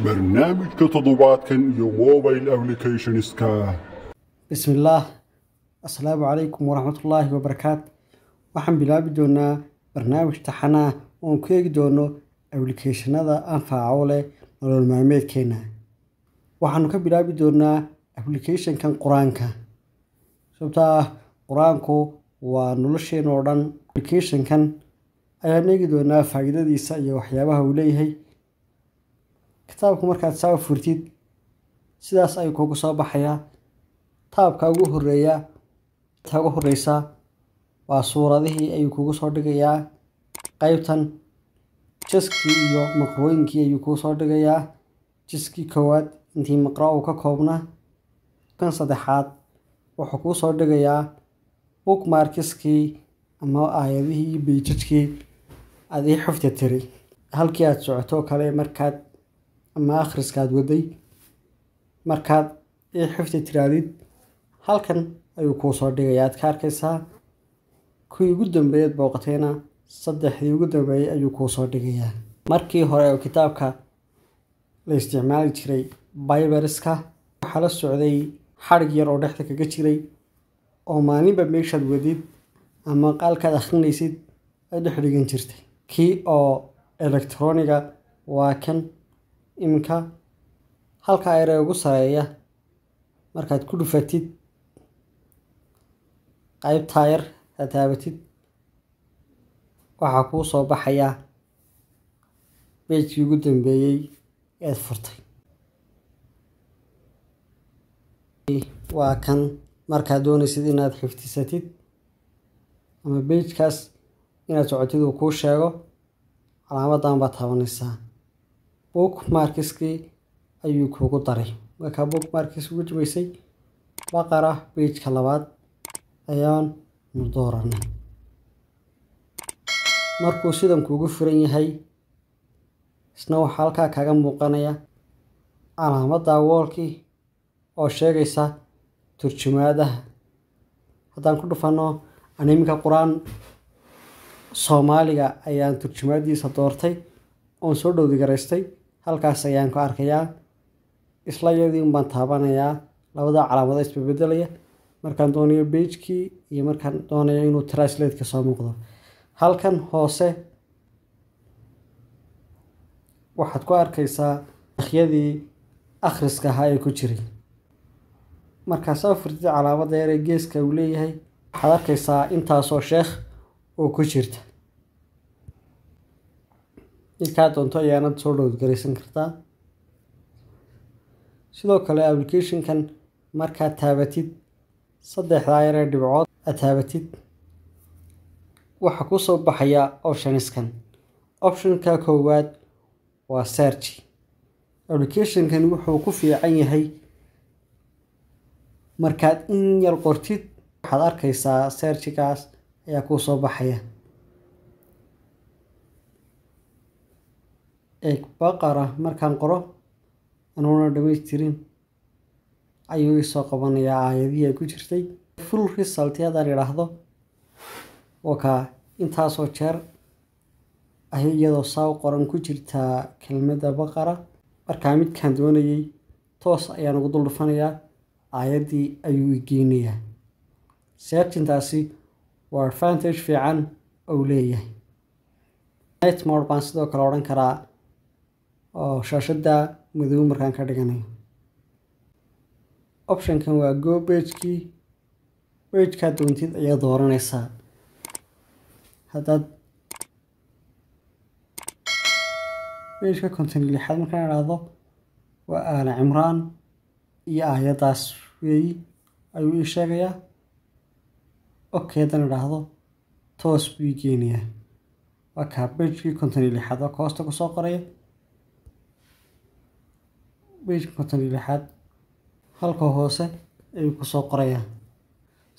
برنامج كتضبات كان يو موبايل ابلكيشن اسكا. بسم الله. السلام عليكم ورحمة الله وبركاته. waxaan bilaabi doonaa barnaamij taxane ah oo ku eegi doono applicationada anfaca u leh nolol maalmeedkeena. waxaanu ka bilaabi doonaa applicationkan quraanka. sababtoo ah quraanku waa nolosheena oo dhan. applicationkan ayaan eegi doonaa faa'iidadiisa iyo waxyaabaha uu leeyahay. kitaabku markaad soo furtid sidaas ayuu kugu soo baxayaa. taabka ugu horeysa waa suuradihii ayuu kugu soo dhigayaa. qaybtan jiskii iyo maqrooyinkii ayuu kugu soo dhigayaa. jiskii koowaad intii maqro uu ka koobnaa. kan saddexaad wuxuu kugu soo dhigayaa bookmarkskii ama aayadihii iyo pageskii aad ii xifdi tiri halkii aad socoto kale markaad ama akhriskaad waday markaad ii xifdi tiraadid halkan ayuu kuu soo dhigayaa. aad ka arkaysaa kuwii ugu dambeeyay booqatayna saddexdii ugu dambeeyay ayuu kuu soo dhigayaa. markii hore oo kitaabka la isticmaali jiray Bible-ska waxaa la socday xarig yar oo dhexda kaga jiray oo maalinba meeshaad wadid ama qaalkaad akhrinaysid ay dhex dhigan jirtay. kii oo elektarooniga waa kan iminka halka erey ugu sareeya markaad ku dhufatid qaybta yar taabatid waxaa kuu soo baxaya pagekii ugu dambeeyay eed furtay. waa kan markaad doonaysid inaad xifdisatid ama pagekaas inaad socotid uu kuu sheego calaamadan baad taabanaysaa. bookmarkskii ayuu kugu daray. markaa bookmarkis ugu jabaysay baqara pageka labaad ayaan dooranay. markuu sidan kuugu furan yahay isna waxaa halkaa kaga muuqanaya calaamadda woolkii oo sheegaysa turjumaadaha. haddaan ku dhufano animika quraan Soomaaliga ayaan turjumaadiisa doortay oon soo dhowdigaraystay. halkaas ayaan ku arkayaa isla iyadii baan taabanayaa. labada calaamado isbedelaya markaan doonayo pagekii iyo markaan doonayo inuu translate ka soo muuqdo. halkan hoose waxaad ku arkaysaa akhyadii akhriska ahaa ee ku jiray. markaa soo furtid calaamadda yar ee geeska uu leeyahay waxaad arkaysaa intaasoo sheekh oo ku jirta. midkaa doonto ayaanad soo dhowdgaraysan kartaa. sidoo kale applicationkan markaad taabatid saddexdaa yar ee dhibcood aad taabatid waxaa ku soo baxaya optionskan. optionka koowaad waa search. applicationkan wuxuu ku fiican yahay markaad in yar qortid waxaad arkaysaa searchkaas ayaa kuu soo baxaya. baqara markaan qoro anuuna dhamaystirin ayuu isoo qabanayaa aayadihii ay ku jirtay. full result haddaan idhaahdo wakaa intaasoo jeer ayay iyadoo saa u qoran ku jirtaa kelmadda baqara. markaa midkaan doonayay toos ayaan ugu dul dhufanayaa aayaddii ayuu igeynayaa. searchintaasi waa advantage fiican oo leeyahay. night mode baan sidoo kale odhan karaa oo shaashadda madow markaan ka dhiganayo. optionkan waa go pagekii. pagekaad doontid ayaa dooranaysaa. haddaad pageka 56 markaan idhaahdo waa aala cimraan iyo aayaddaas weeyi ayuu ii sheegayaa. haddaan idhaahdo toos buu ii geynayaa. waa kaa pagekii 56 waa hoosta ku soo qoraya. pageka 56 halka hoose ayuu ku soo qorayaa.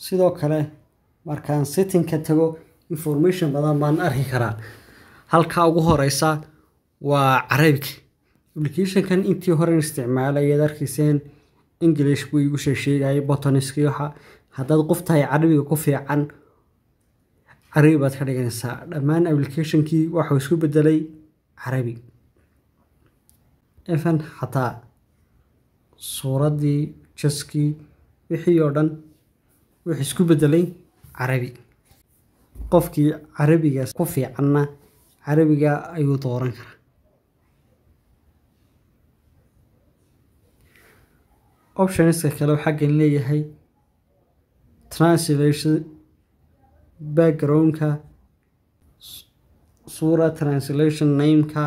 sidoo kale markaan settingka tago information badan baan arki karaa. halka ugu horeysa waa Carabic. applicationkan intii hore isticmaalay ayaad arkayseen English buu igu sheegay buttonskii waxa. haddaad qof tahay Carabiga ku fiican Carabi baad ka dhiganaysaa. dhammaan applicationkii waxuu isku bedelay Carabi. even xataa suuraddii jaskii wixii oo dhan wixii isku beddelay carabi. qofkii carabiga ku fiicanna carabiga ayuu dooran karaa. optionska kale xaggan leeyahay translation backgroundka, suura translation nameka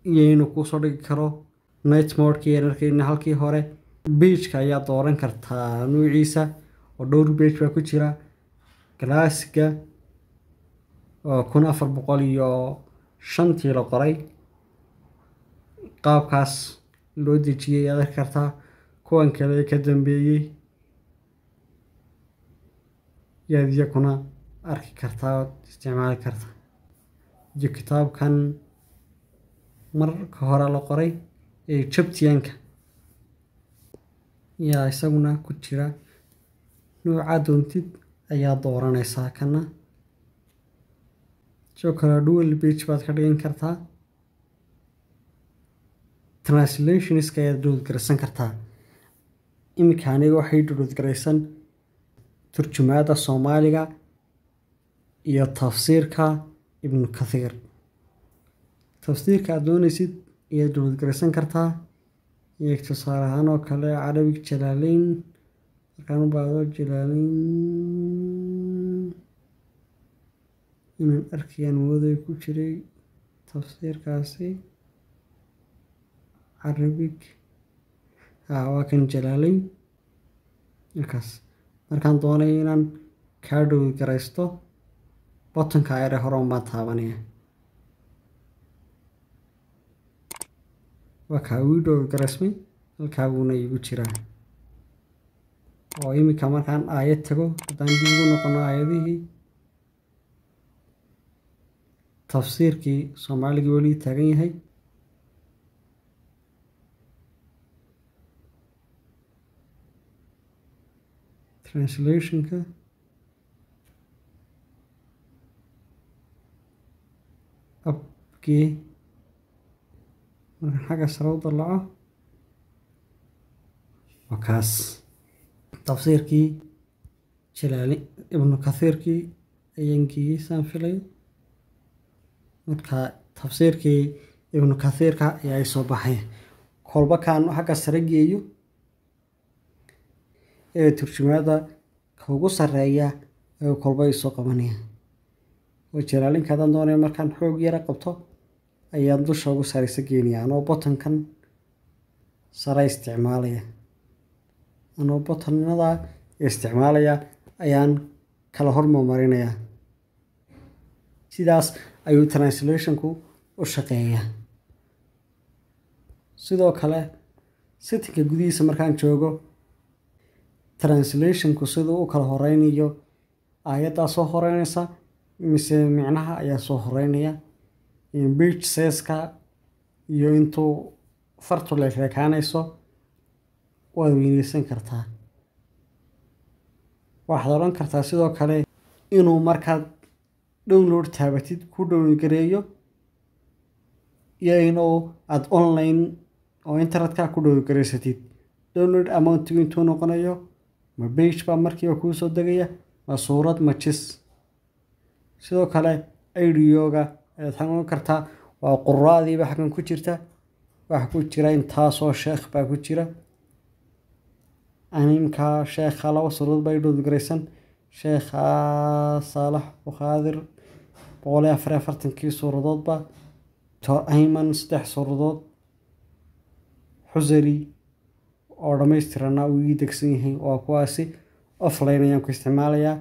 iyo inuu kusoo dhigi karo night modekii arkayna halkii hore. pageka ayaa dooran kartaa nuuciisa oo dhowr page baa ku jira. classiga oo 1405 la qoray qaabkaas loo dejiyay aad arki kartaa. kuwan kale ka dambeeyay yaad iyaguna arki kartaa oo isticmaali kartaa. iyo kitaabkan marka hore la qoray ee Egyptianka yaa isaguna ku jira. nooca doontid ayaa dooranaysaa kana. sidoo kale dual page baad ka dhigan kartaa. translationska ayaad download garaysan kartaa. iminka aniga waxay download garaysan turjumaada Soomaaliga iyo tafsiirka Ibn Kathir. tafsiirka aad doonaysid ayaad download garaysan kartaa. iyo tusaale ahaan oo kale Arabic Jalaalayn markaan u baahdo Jalaalayn inaan arkayaan mooday ku jiray tafsiirkaasi Arabic waa kan Jalaalayn. markaas markaan doonay inaan ka download garaysto buttonka ayre hore baan taabanaya. waa kaa video garaysmay halkaa buuna igu jiraa. oo iminka markaan aayad tago haddaan dib ugu noqono aayadihii tafsiirkii Soomaaliga weli taagan yahay. translationka abkii markaan xagga sare u dalaco waa kaas tafsiirkii Jalaalayn Ibn Kathirkii ayaan geeysaan filay. marka tafsiirkii Ibn Kathirka ayaa soo baxay. kolba kaan xagga sare geeyo ee turjumaada ugu sareeya ee kolba soo qabanaya. oo Jalaalaynka haddaan doonayo markaan xoog yara qabto ayaan dusha ugu sareysa geenaya anoo buttonkan sare isticmaalaya. anoo buttonada isticmaalaya ayaan kala hormarinaya. sidaas ayuu translationku u shaqeeyaa. sidoo kale settingka gudihiisa markaan joogo translationku siduu u kala horeynayo aayaddaa soo horeynaysa mise micnaha ayaa soo horeynaya. page size-ka iyo intuu fartu leekaanayso waad weynaysan kartaa. waxaad odhan kartaa sidoo kale inuu markaad download taabatid ku download gareeyo iyo inuu aad online oo internetka ku download gareysatid. download amount intuu noqonayo ma page baa markiiba kuu soo degaya ma suurad ma jis. sidoo kale audioga ayaad xanuun kartaa waa quraadiiba xagan ku jirta. waxa ku jira intaasoo sheekh baa ku jira. animka sheekha laba suuradood bay download garaysan. sheekha Saalax Bukhaadir 144 suuradoodba. Ayman 3 suuradood. Xusari oo dhammaystirana uu ii degsan yahay waa kuwaasi offline ayaan ku isticmaalayaa.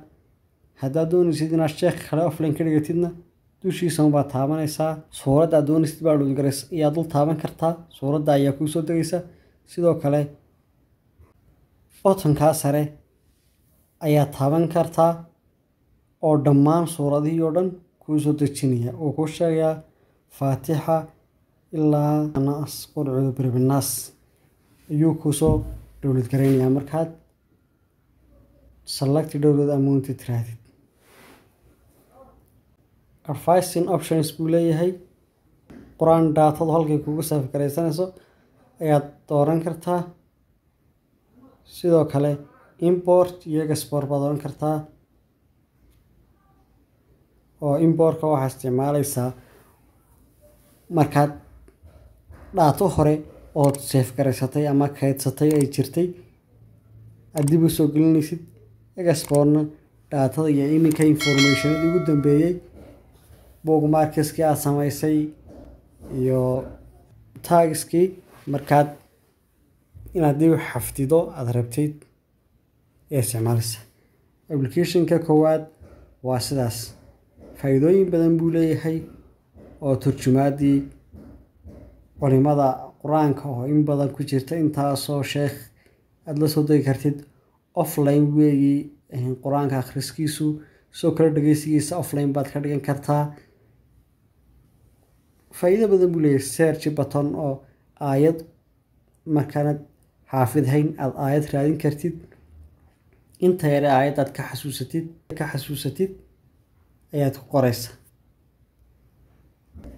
haddaad doonaysid inaad sheekh kale offline ka dhigatidna dushiisa unbaa taabanaysaa. suuradda aad doonaysid baa download garaysa ayaa dul taaban kartaa. suuradda ayaa kuu soo degaysa. sidoo kale buttonkaa sare ayaa taaban kartaa oo dhammaan suuradihii oo dhan kuu soo dejinaya oo ku sheegaya Faatixa ilaa Naas qul a'uudu birabbi naas ayuu kuu soo download garaynayaa markaad select download amount tirahdid. advising options buu leeyahay. quraan daatada halkay kugu save garaysanayso ayaad dooran kartaa. sidoo kale import iyo export baad dooran kartaa. oo importka waxaa isticmaalaysaa markaad daato hore oo save garaysatay ama kaydsatay ay jirtay aad dib u soo gelinaysid. exportna daatada iyo iminka informationadii ugu dambeeyay bookmarkskii aad samaysay iyo tagskii markaad inaad dib u xafdido aad rabtid ee isticmaalaysa. applicationka koowaad waa sidaas. faa'iidooyin badan buu leeyahay oo turjumaadii culimada quraanka oo in badan ku jirta intaasoo sheekh aad la soo degi kartid. offline weegii quraanka akhriskiisu soo kala dhageysigiisa offline baad ka dhigan kartaa. faa'iido badan buu leeyahay. search button oo aayad markaanad xaafidhayn aad aayad raadin kartid. inta yare aayad aad ka xasuusatid ayaad ku qoraysa.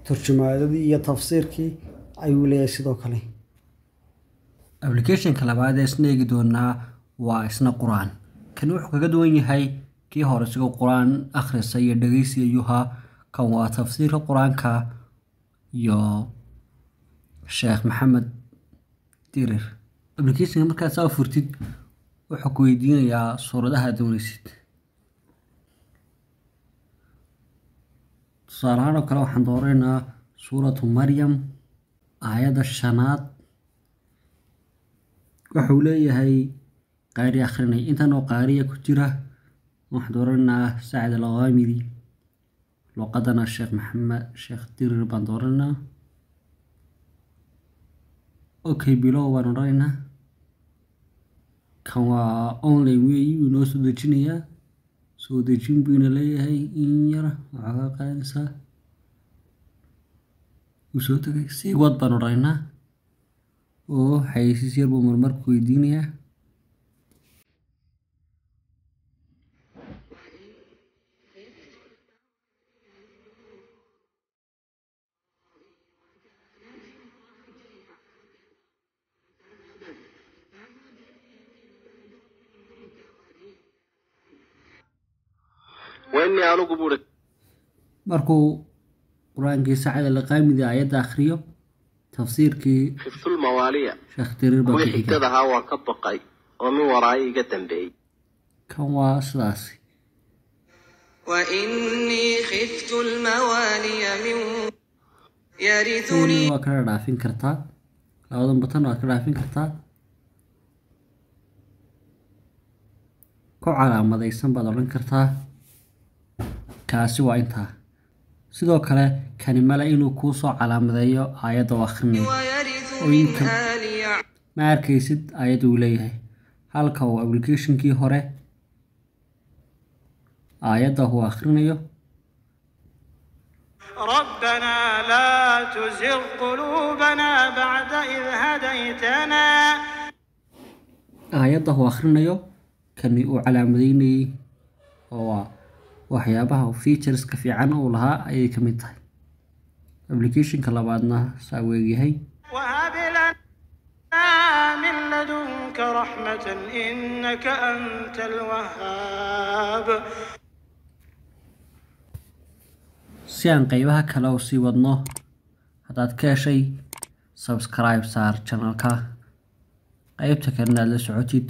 turjumaadadii iyo tafsiirkii ayuu leeyahay sidoo kale. applicationka labaad ee isna eegi doonaa waa isna quraan. kan wuxuu kaga duwan yahay kii hore isagoo quraan akhrisa iyo dhageysi ayuu ahaa. kan waa tafsiirka quraanka iyo sheekh maxamed dirir. applicationka markaad soo furtid wuxuu ku weydiinayaa suuradaha aad doonaysid. tusaale ahaan oo kale waxaan dooraynaa suuratu maryam aayadda 5aad. wuxuu leeyahay qaari akhrinay. intan oo qaariya ku jira waxaan dooraynaa Sacd al-Ghamidi. luqadana sheekh dirir baan dooraynaa. okay bilow baan odhanaynaa. kan waa online weeyi wuu noo soo dejinayaa. soo dejin buu ina leeyahay in yar waxaa ka qaadanaysaa. wuu soo tagay. sii wad baan odhanaynaa oo xayeysiis yar buu marmar ku weydiinayaa. markuu quraankii Sacd al-Ghamidi aayadda akhriyo tafsiirkii sheekh dirir baa xigtadaha waa ka baqay oo min waraay iga dambeeyay. kan waa sidaas. وإني خفت الموالي من يرثني. waa kala dhaafin kartaa. labadan batan waa kala dhaafin kartaa. ku calaamadaysan baad odhan kartaa. kaasi waa intaa. sidoo kale kani male inuu kuu soo calaamadeeyo aayadda oo akhrinayo. ooyinka ma arkaysid aayadda uu leeyahay. halka uu applicationkii hore aayadda uu akhrinayo. ربنا لا تزغ قلوبنا بعد إذ هديتنا. aayadda uu akhrinayo kani uu calaamadeynayay oo waxyaabaha featureska fiican uu lahaa ayay ka mid tahay. applicationka labaadna saa weegyahay. وهب لنا من لدنك رحمة إنك أنت الوهاب. si aan qaybaha kale u sii wadno haddaad ka heshay subscribe saar channelka. qaybta kalena aad la socotid.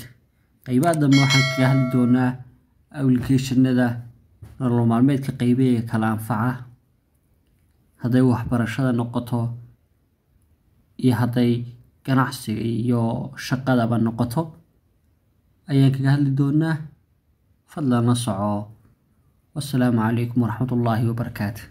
qaybaha dambe waxaan kaga hadli doonaa applicationada nolol maalmeedka qaybaha kala anfaca. hadday waxbarashada noqoto iyo hadday ganacsiga iyo shaqadaba noqoto ayaan kaga hadli doonaa. fadlan la soco. wassalaamu calaykum waraxmatullaahi wabarakaatu.